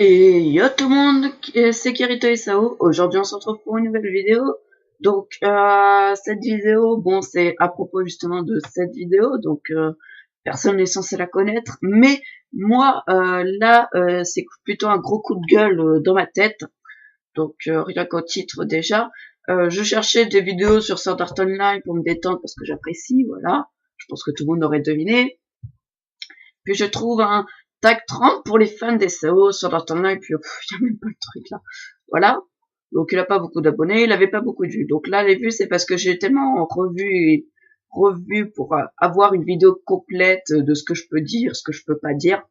Et yo tout le monde, c'est Kirito et Sao. Aujourd'hui on se retrouve pour une nouvelle vidéo. Donc cette vidéo, bon c'est à propos justement de cette vidéo, donc personne n'est censé la connaître. Mais moi là c'est plutôt un gros coup de gueule dans ma tête. Donc rien qu'au titre déjà. Je cherchais des vidéos sur Sword Art Online pour me détendre parce que j'apprécie, voilà. Je pense que tout le monde aurait deviné. Puis je trouve un tag 30 pour les fans des SAO sur leur timeline, puis il y a même pas le truc là. Voilà. Donc il a pas beaucoup d'abonnés, il avait pas beaucoup de vues. Donc là les vues c'est parce que j'ai tellement revu pour avoir une vidéo complète de ce que je peux dire, ce que je peux pas dire.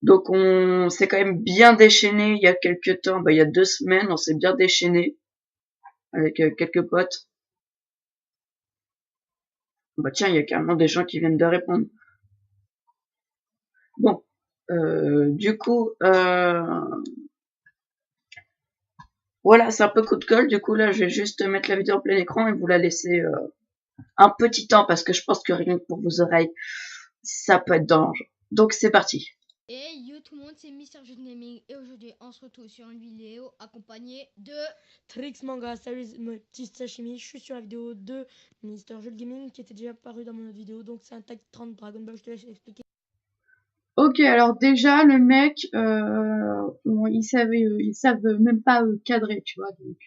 Donc on s'est quand même bien déchaîné il y a quelques temps, il y a 2 semaines, on s'est bien déchaîné avec quelques potes. Bah tiens, il y a carrément des gens qui viennent de répondre. Bon, du coup, voilà, c'est un peu coup de gueule. Du coup, là, je vais juste mettre la vidéo en plein écran et vous la laisser un petit temps parce que je pense que rien que pour vos oreilles, ça peut être dangereux. Donc, c'est parti. Et yo tout le monde, c'est Mister Jude Gaming et aujourd'hui on se retrouve sur une vidéo accompagnée de Trix Manga. Salut mon petit sashimi, je suis sur la vidéo de Mister Jude Gaming qui était déjà paru dans mon autre vidéo, donc c'est un tag 30 Dragon Ball, je te laisse expliquer. Ok, alors déjà le mec, ils savent même pas cadrer, tu vois, donc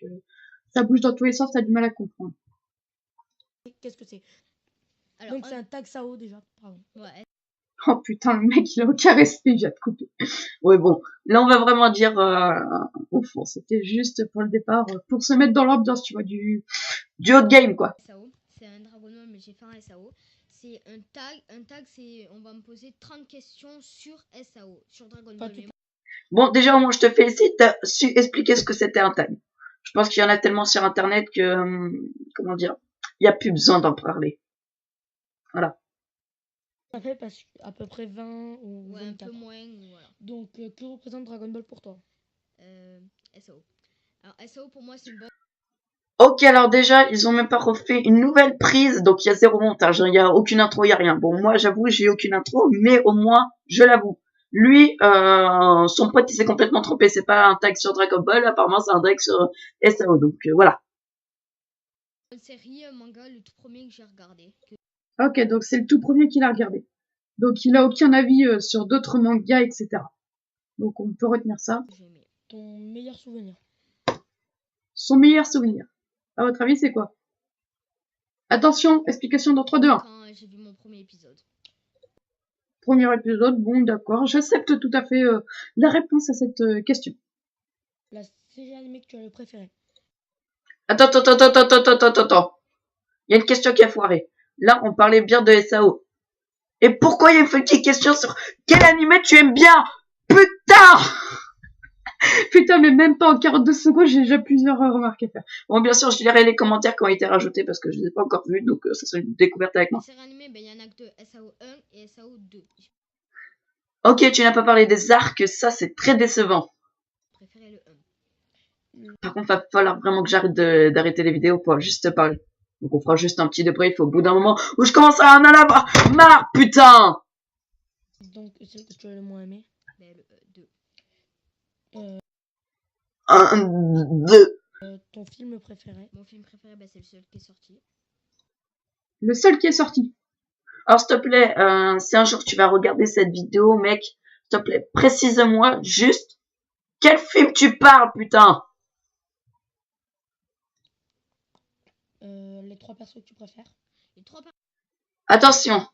ça bouge dans tous les sens, t'as du mal à comprendre. Qu'est-ce que c'est? Alors, Donc c'est un tag Sao déjà, pardon. Ouais. Oh putain, le mec il a aucun respect, j'ai à te couper. Ouais bon, là on va vraiment dire au fond, c'était juste pour le départ, pour se mettre dans l'ambiance, tu vois, du haut de game quoi. SAO, c'est un Dragon Ball mais j'ai fait un SAO. C'est un tag c'est on va me poser 30 questions sur SAO, sur Dragon Ball. Bon, déjà, moi, je te félicite, t'as su expliquer ce que c'était un tag. Je pense qu'il y en a tellement sur Internet que, comment dire, il n'y a plus besoin d'en parler. Voilà. Ça fait parce à peu près 20 ou Ouais, 24. un peu moins, voilà. Donc que représente Dragon Ball pour toi? SAO. Alors SAO pour moi c'est une bonne. Ok, alors déjà, ils ont même pas refait une nouvelle prise, donc il y a zéro montage, il y a aucune intro, il y a rien. Bon, moi, j'avoue, j'ai aucune intro, mais au moins, je l'avoue. Lui, son pote, il s'est complètement trompé. C'est pas un tag sur Dragon Ball, apparemment, c'est un tag sur SAO. Donc voilà. Une série, un manga, le tout premier que j'ai regardé. Ok, donc c'est le tout premier qu'il a regardé. Donc il a aucun avis sur d'autres mangas, etc. Donc on peut retenir ça. J'ai aimé. Ton meilleur souvenir? Son meilleur souvenir. À votre avis, c'est quoi? Attention, explication dans 3, 2, 1. Quand j'ai vu mon premier épisode. Premier épisode, bon d'accord, j'accepte tout à fait la réponse à cette question. La série animée que tu as le préféré? Attends. Il y a une question qui a foiré. Là, on parlait bien de SAO. Et pourquoi il y a une petite question sur quel animé tu aimes bien? Putain! Putain, mais même pas en 42 secondes, j'ai déjà plusieurs remarques à faire. Bon, bien sûr, je lirai les commentaires qui ont été rajoutés parce que je les ai pas encore vus, donc ça serait une découverte avec Les moi. séries animées, il y en a que deux, SAO 1 et SAO 2. Ok, tu n'as pas parlé des arcs, ça c'est très décevant. Je préférais le 1. Par contre, va falloir vraiment que j'arrête d'arrêter les vidéos pour juste parler. Donc on fera juste un petit débrief au bout d'un moment où je commence à en avoir marre, putain! Donc celle que tu as le moins aimé? Ben, le 2. 1, 2. Ton film préféré? Mon film préféré, ben, c'est le seul qui est sorti. Le seul qui est sorti. Alors s'il te plaît, si un jour tu vas regarder cette vidéo, mec, s'il te plaît, précise-moi juste quel film tu parles, putain! Les 3 persos que tu préfères? Les 3 Attention,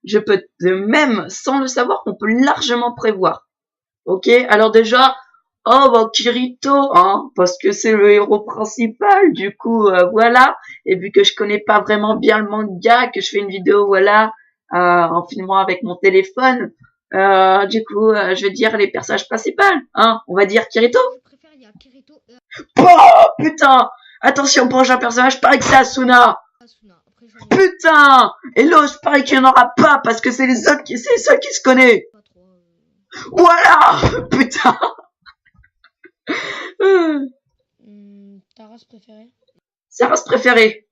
je peux même, sans le savoir, on peut largement prévoir. Ok, alors déjà, oh bah Kirito, hein, parce que c'est le héros principal, du coup, voilà. Et vu que je connais pas vraiment bien le manga, que je fais une vidéo, voilà, en filmant avec mon téléphone, du coup, je vais dire les personnages principaux, hein. On va dire Kirito. je préfère, il y a Kirito et Oh putain, attention, prochain personnage, pareil que c'est Asuna. Asuna. Après, j'en ai Putain! Et l'autre, pareil qu'il n'y en aura pas, parce que c'est les autres c'est les seuls qui se connaissent. pas trop. Voilà! Putain! Ta race préférée? Sa race préférée?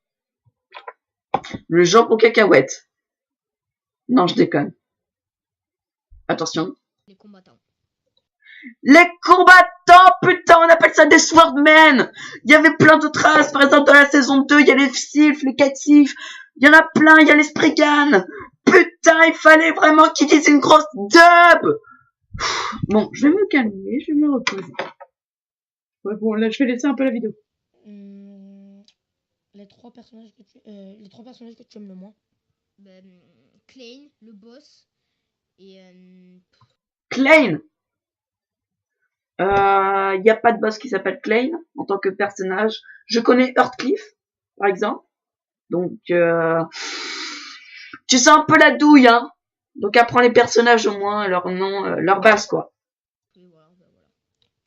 Le jambon cacahuète. Non, je déconne. Attention. Les combattants. Les combattants, putain, on appelle ça des swordmen. Il y avait plein d'autres races, par exemple dans la saison 2, il y a les sylphes, les catifs, il y en a plein, il y a les spriganes. Putain, il fallait vraiment qu'ils disent une grosse dub. Bon, je vais me calmer, je vais me reposer. Ouais, bon, là, je vais laisser un peu la vidéo. Les trois personnages que tu aimes le moins. Klein, le boss, et Klein. Il n'y a pas de boss qui s'appelle Klein en tant que personnage. Je connais Heartcliff, par exemple. Donc, tu sens un peu la douille, hein. Donc, apprends les personnages au moins, leur nom, leur base, quoi. et voilà, voilà.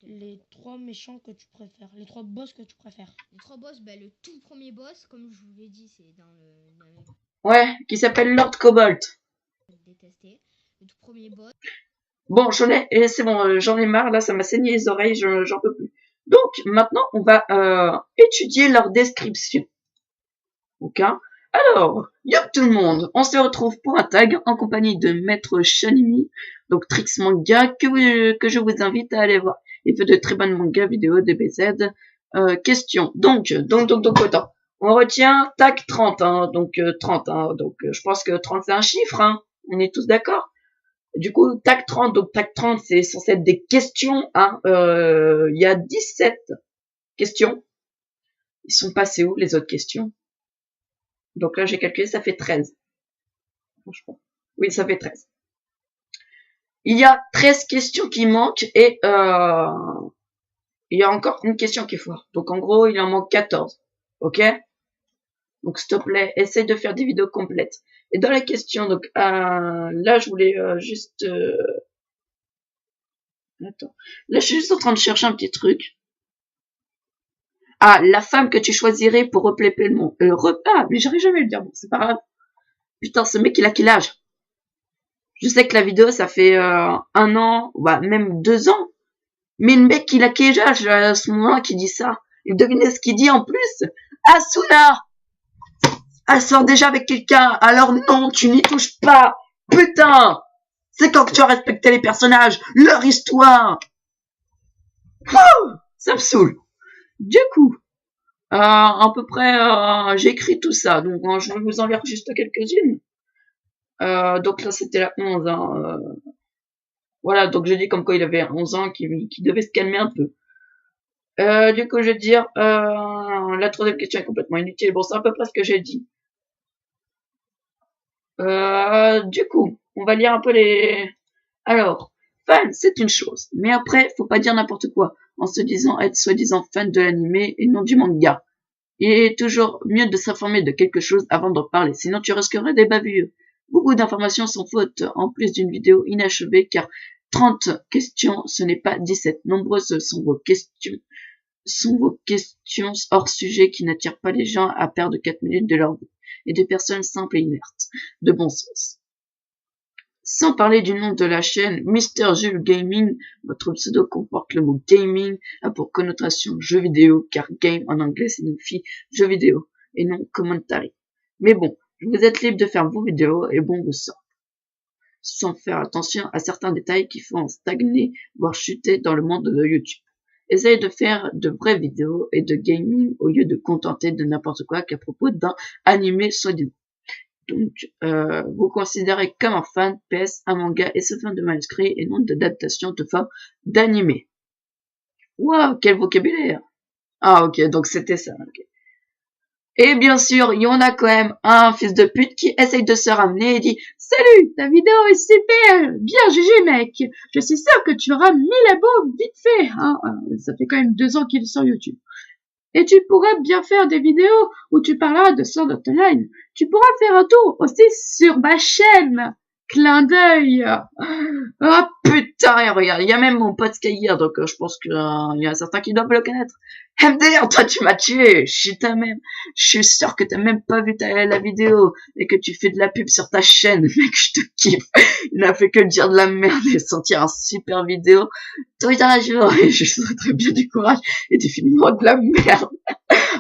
Les trois méchants que tu préfères, les trois boss que tu préfères. Les trois boss, le tout premier boss, comme je vous l'ai dit, c'est dans le Ouais, qui s'appelle Lord Cobalt. détesté. Le tout premier boss. Bon, c'est bon, j'en ai marre, là, ça m'a saigné les oreilles, j'en peux plus. Donc, maintenant, on va étudier leur description. Ok. Alors, yop tout le monde, on se retrouve pour un tag en compagnie de Maître Shanimi, donc Trix Manga, que je vous invite à aller voir. Il fait de très bonnes mangas vidéo, DBZ. Question. Donc, attends. On retient tag 30, hein, donc 30, hein, donc je pense que 30 c'est un chiffre, hein. On est tous d'accord. Du coup, tag 30, donc tag 30, c'est censé être des questions, hein. Il y a 17 questions. Ils sont passés où, les autres questions? Donc là, j'ai calculé, ça fait 13. Franchement. Oui, ça fait 13. Il y a 13 questions qui manquent et il y a encore une question qui est foire. Donc en gros, il en manque 14. Ok? Donc s'il te plaît, essaye de faire des vidéos complètes. Et dans les questions, donc là, je voulais juste... Attends. Là, je suis juste en train de chercher un petit truc. Ah, la femme que tu choisirais pour repeupler le monde. Mais j'arrive jamais à le dire, bon, c'est pas grave. Putain, ce mec, il a quel âge? Je sais que la vidéo, ça fait 1 an, bah, même 2 ans. Mais le mec, il a quel âge à ce moment-là qui dit ça? Et devinez ce qu'il dit en plus? Asuna! Elle sort déjà avec quelqu'un, alors non, tu n'y touches pas! Putain! C'est quand que tu as respecté les personnages, leur histoire! Oh, ça me saoule. Du coup, à peu près, j'ai écrit tout ça, donc je vais vous en lire juste quelques-unes. Donc là, c'était la 11, hein. Voilà, donc j'ai dit comme quoi il avait 11 ans, qu'il devait se calmer un peu. Du coup, je vais dire, la troisième question est complètement inutile. Bon, c'est à peu près ce que j'ai dit. Du coup, on va lire un peu les... Alors, fan, c'est une chose. Mais après, faut pas dire n'importe quoi en se disant être soi-disant fan de l'anime et non du manga. Il est toujours mieux de s'informer de quelque chose avant d'en parler, sinon tu risquerais des bavures. Beaucoup d'informations sont fautes, en plus d'une vidéo inachevée, car 30 questions, ce n'est pas 17. Nombreuses sont vos questions hors sujet qui n'attirent pas les gens à perdre 4 minutes de leur vie, et des personnes simples et inertes, de bon sens. Sans parler du nom de la chaîne, Mr. Jules Gaming, votre pseudo comporte le mot gaming, a pour connotation jeu vidéo, car game en anglais signifie jeu vidéo, et non commentary. Mais bon, vous êtes libre de faire vos vidéos, et bon vous sort. Sans faire attention à certains détails qui font stagner, voire chuter dans le monde de YouTube. Essayez de faire de vraies vidéos et de gaming au lieu de contenter de n'importe quoi qu'à propos d'un animé soi-disant. Donc, vous considérez comme un fan PS un manga et ce fan de manuscrit et non d'adaptation de forme d'animé. Waouh, quel vocabulaire! Ah, ok, donc c'était ça, ok. Et bien sûr, il y en a quand même un fils de pute qui essaye de se ramener et dit « Salut, ta vidéo est super! Bien GG mec! Je suis sûr que tu auras 1000 abos vite fait! Hein, ça fait quand même 2 ans qu'il est sur YouTube. Et tu pourrais bien faire des vidéos où tu parleras de Sword Art Online. Tu pourras faire un tour aussi sur ma chaîne. Clin d'œil. oh putain, et regarde, il y a même mon pote Skyir, donc je pense que il y a certains qui doivent le connaître. MDR, toi tu m'as tué, je suis sûr que t'as même pas vu la vidéo et que tu fais de la pub sur ta chaîne, mec, je te kiffe. Il n'a fait que dire de la merde et sortir un super vidéo. Toi un jour, et je souhaiterais bien du courage et des films de la merde.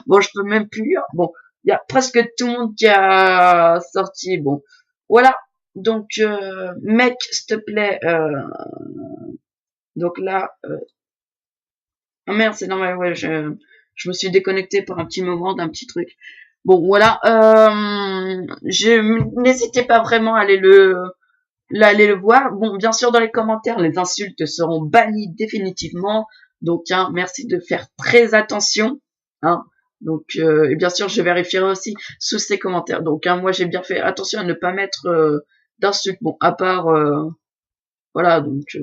Bon, je peux même plus lire. Bon, il y a presque tout le monde qui a sorti. Bon, voilà. Donc, mec, s'il te plaît, Donc là, ah merde, c'est normal, ouais, je me suis déconnecté pour un petit moment d'un petit truc. Bon, voilà, n'hésitez pas vraiment à aller le voir. Bon, bien sûr, dans les commentaires, les insultes seront bannies définitivement. Donc, hein, merci de faire très attention, hein. Donc, et bien sûr, je vérifierai aussi sous ces commentaires. Donc, hein, moi, j'ai bien fait attention à ne pas mettre d'insultes. Bon, à part, voilà, donc,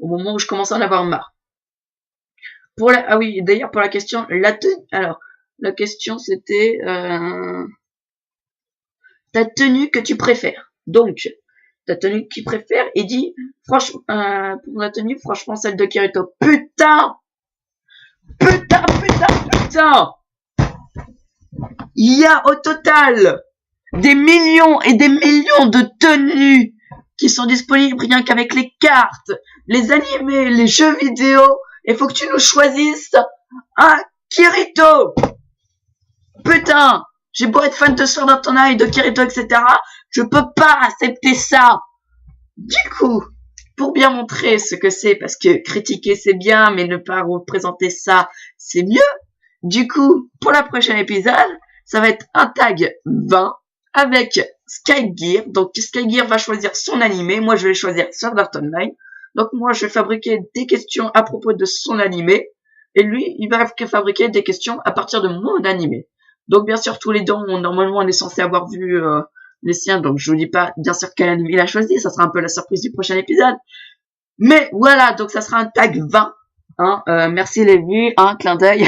au moment où je commence à en avoir marre. Ah oui, d'ailleurs, pour la question, alors, la question, c'était ta tenue que tu préfères. Donc, ta tenue que tu préfères, et dit, franchement, pour la tenue, franchement, celle de Kirito. Putain! Putain! Il y a au total des millions et des millions de tenues qui sont disponibles rien qu'avec les cartes, les animés, les jeux vidéo. Il faut que tu nous choisisses un Kirito. Putain, j'ai beau être fan de Sword Art Online, de Kirito, etc. Je peux pas accepter ça. Du coup, pour bien montrer ce que c'est, parce que critiquer c'est bien, mais ne pas représenter ça, c'est mieux. Du coup, pour la prochaine épisode, ça va être un tag 20 avec Skygear. Donc Skygear va choisir son animé, moi je vais choisir Sword Art Online. Donc moi je vais fabriquer des questions à propos de son animé, et lui il va fabriquer des questions à partir de mon animé. Donc bien sûr tous les deux, normalement on est censé avoir vu les siens, donc je vous dis pas bien sûr quel animé il a choisi, ça sera un peu la surprise du prochain épisode. Mais voilà, donc ça sera un tag 20. Hein, merci les vues, hein, clin d'œil,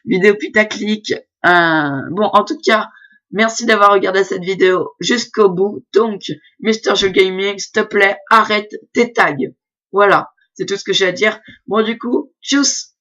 vidéo putaclic. Bon, en tout cas, merci d'avoir regardé cette vidéo jusqu'au bout. Donc, Mr. Joe Gaming, s'il te plaît, arrête tes tags. Voilà, c'est tout ce que j'ai à dire. Bon, du coup, tchuss!